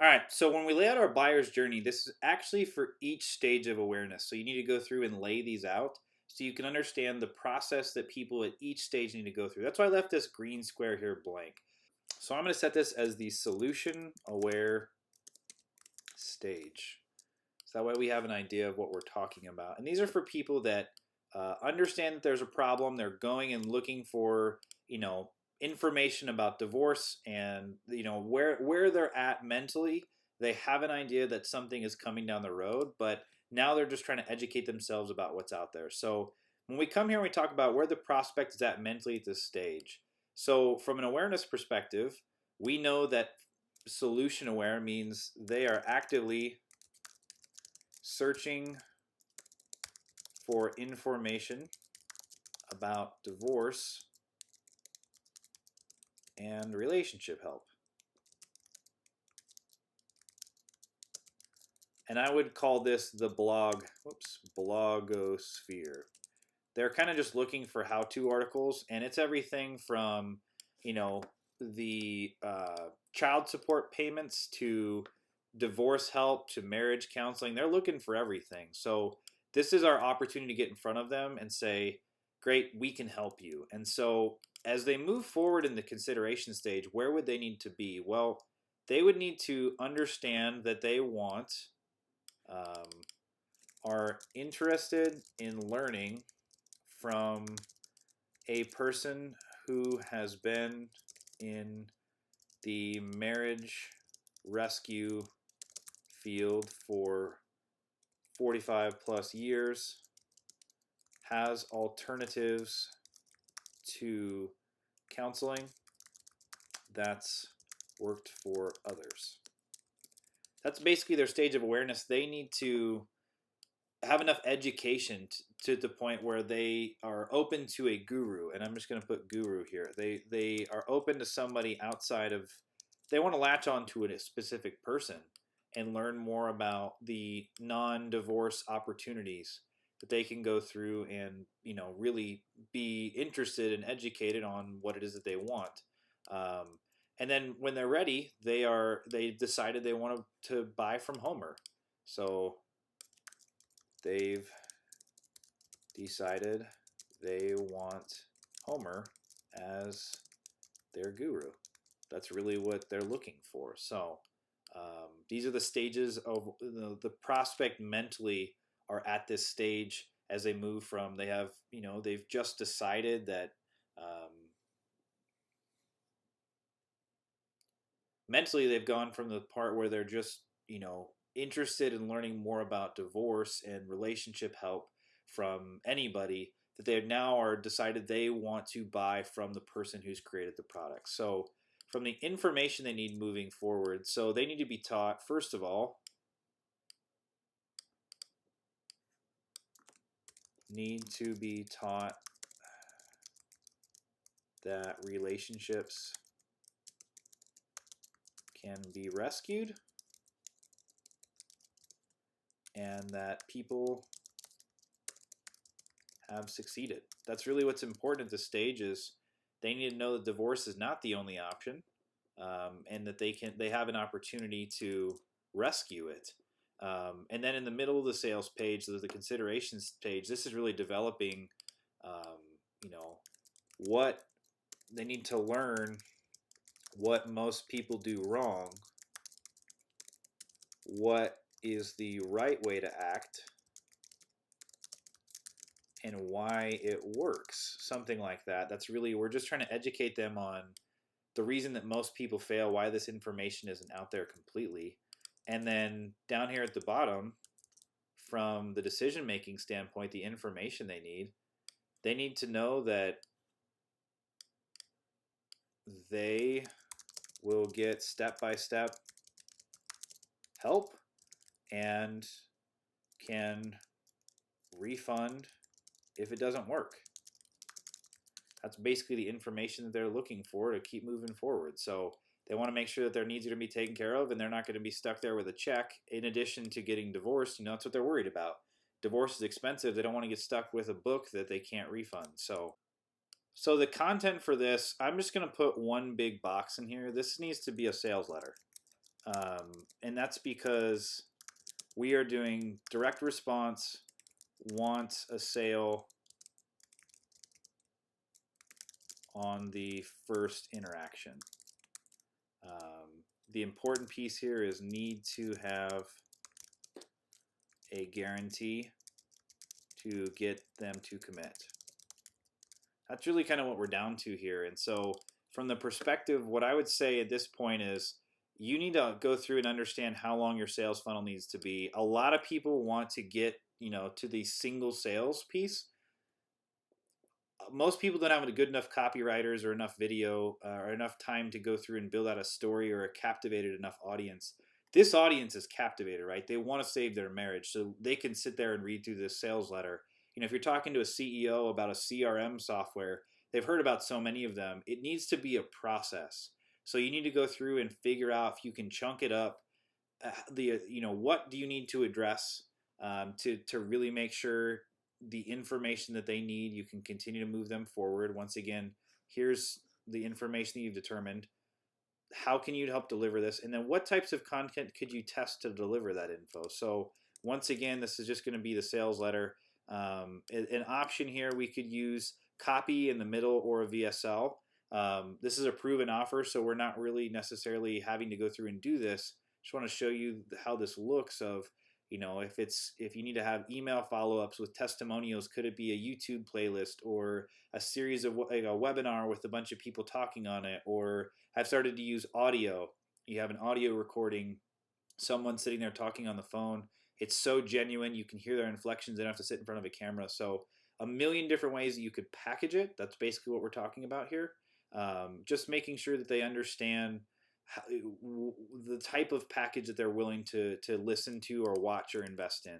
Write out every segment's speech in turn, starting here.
All right. So when we lay out our buyer's journey, this is actually for each stage of awareness. So you need to go through and lay these out so you can understand the process that people at each stage need to go through. That's why I left this green square here blank. So I'm going to set this as the solution aware stage. So that way we have an idea of what we're talking about. And these are for people that understand that there's a problem. They're going and looking for, information about divorce and, where they're at mentally. They have an idea that something is coming down the road, but now they're just trying to educate themselves about what's out there. So when we come here and we talk about where the prospect is at mentally at this stage. So from an awareness perspective, we know that solution aware means they are actively searching for information about divorce and relationship help. And I would call this the blogosphere. They're kind of just looking for how-to articles, and it's everything from, the child support payments to divorce help to marriage counseling. They're looking for everything. So this is our opportunity to get in front of them and say, great, we can help you. And so as they move forward in the consideration stage, where would they need to be? Well, they would need to understand that they um, are interested in learning from a person who has been in the marriage rescue field for 45 plus years, has alternatives to counseling that's worked for others. That's basically their stage of awareness. They need to have enough education to the point where they are open to a guru, and I'm just going to put guru here. They are open to somebody outside of. They want to latch on to a specific person and learn more about the non-divorce opportunities that they can go through and really be interested and educated on what it is that they want. Um, and then when they're ready, they decided they want to buy from Homer. So they've decided they want Homer as their guru. That's really what they're looking for. So these are the stages of the prospect mentally are at this stage as they move from they've just decided that mentally they've gone from the part where they're just interested in learning more about divorce and relationship help from anybody that they now are decided they want to buy from the person who's created the product. So from the information they need moving forward, so they need to be taught, first of all, need to be taught that relationships can be rescued and that people have succeeded. That's really what's important at this stage is they need to know that divorce is not the only option, and that they have an opportunity to rescue it. And then in the middle of the sales page, the considerations page, this is really developing, um, what they need to learn, what most people do wrong, what is the right way to act, and why it works. Something like that. That's really, we're just trying to educate them on the reason that most people fail, why this information isn't out there completely. And then down here at the bottom, from the decision making standpoint, the information they need to know that they will get step by step help and can refund if it doesn't work. That's basically the information that they're looking for to keep moving forward. So they want to make sure that their needs are going to be taken care of and they're not going to be stuck there with a check in addition to getting divorced. That's what they're worried about. Divorce is expensive. They don't want to get stuck with a book that they can't refund. So the content for this, I'm just going to put one big box in here. This needs to be a sales letter. And that's because we are doing direct response, wants a sale on the first interaction. The important piece here is need to have a guarantee to get them to commit. That's really kind of what we're down to here. And so from the perspective, what I would say at this point is you need to go through and understand how long your sales funnel needs to be. A lot of people want to get, to the single sales piece. Most people don't have a good enough copywriters or enough video or enough time to go through and build out a story or a captivated enough audience. This audience is captivated, right? They want to save their marriage, so they can sit there and read through this sales letter. If you're talking to a CEO about a CRM software, they've heard about so many of them. It needs to be a process. So you need to go through and figure out if you can chunk it up. What do you need to address to really make sure the information that they need, you can continue to move them forward. Once again, here's the information that you've determined. How can you help deliver this? And then what types of content could you test to deliver that info? So once again, this is just going to be the sales letter. An option here, we could use copy in the middle or a VSL. This is a proven offer, so we're not really necessarily having to go through and do this. Just want to show you how this looks of, if you need to have email follow-ups with testimonials, could it be a YouTube playlist or a series of a webinar with a bunch of people talking on it? Or I've started to use audio. You have an audio recording, someone sitting there talking on the phone. It's so genuine. You can hear their inflections. They don't have to sit in front of a camera. So a million different ways that you could package it. That's basically what we're talking about here. Just making sure that they understand the type of package that they're willing to listen to or watch or invest in.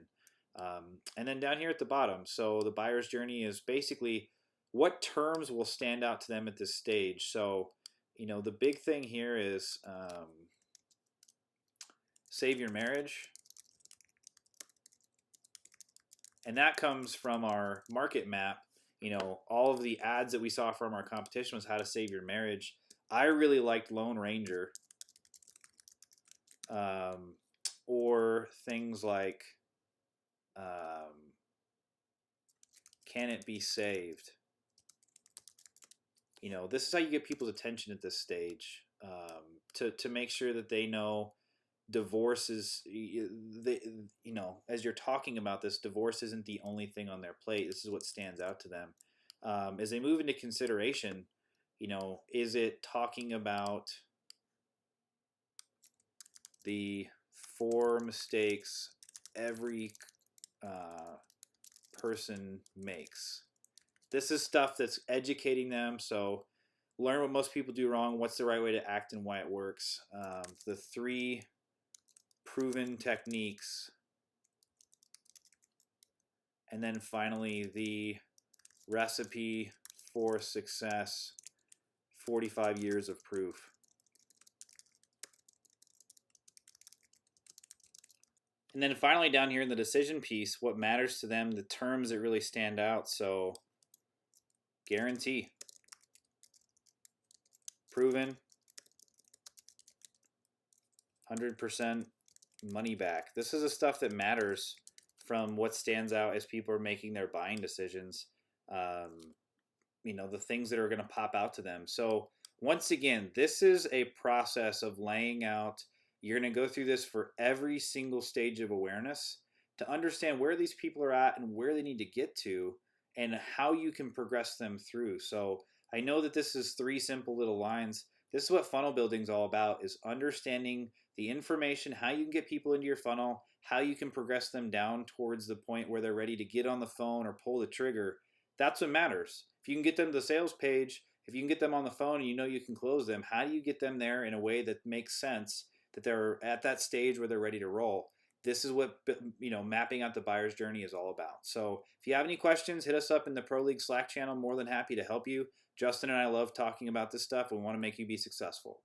And then down here at the bottom, so the buyer's journey is basically what terms will stand out to them at this stage. So, the big thing here is save your marriage. And that comes from our market map. All of the ads that we saw from our competition was how to save your marriage. I really liked Lone Ranger, or things like, can it be saved? This is how you get people's attention at this stage, to make sure that they know divorce is, as you're talking about this, divorce isn't the only thing on their plate. This is what stands out to them. As they move into consideration, is it talking about the 4 mistakes every person makes? This is stuff that's educating them. So learn what most people do wrong, what's the right way to act and why it works. The 3 proven techniques. And then finally, the recipe for success, 45 years of proof. And then finally down here in the decision piece, what matters to them, the terms that really stand out. So guarantee, proven, 100% money back. This is the stuff that matters from what stands out as people are making their buying decisions. The things that are going to pop out to them. So once again, this is a process of laying out. You're going to go through this for every single stage of awareness to understand where these people are at and where they need to get to and how you can progress them through. So I know that this is 3 simple little lines. This is what funnel building is all about, is understanding the information, how you can get people into your funnel, how you can progress them down towards the point where they're ready to get on the phone or pull the trigger. That's what matters. If you can get them to the sales page, if you can get them on the phone and you can close them, how do you get them there in a way that makes sense, that they're at that stage where they're ready to roll? This is what mapping out the buyer's journey is all about. So if you have any questions, hit us up in the Pro League Slack channel. More than happy to help you. Justin and I love talking about this stuff. We want to make you be successful.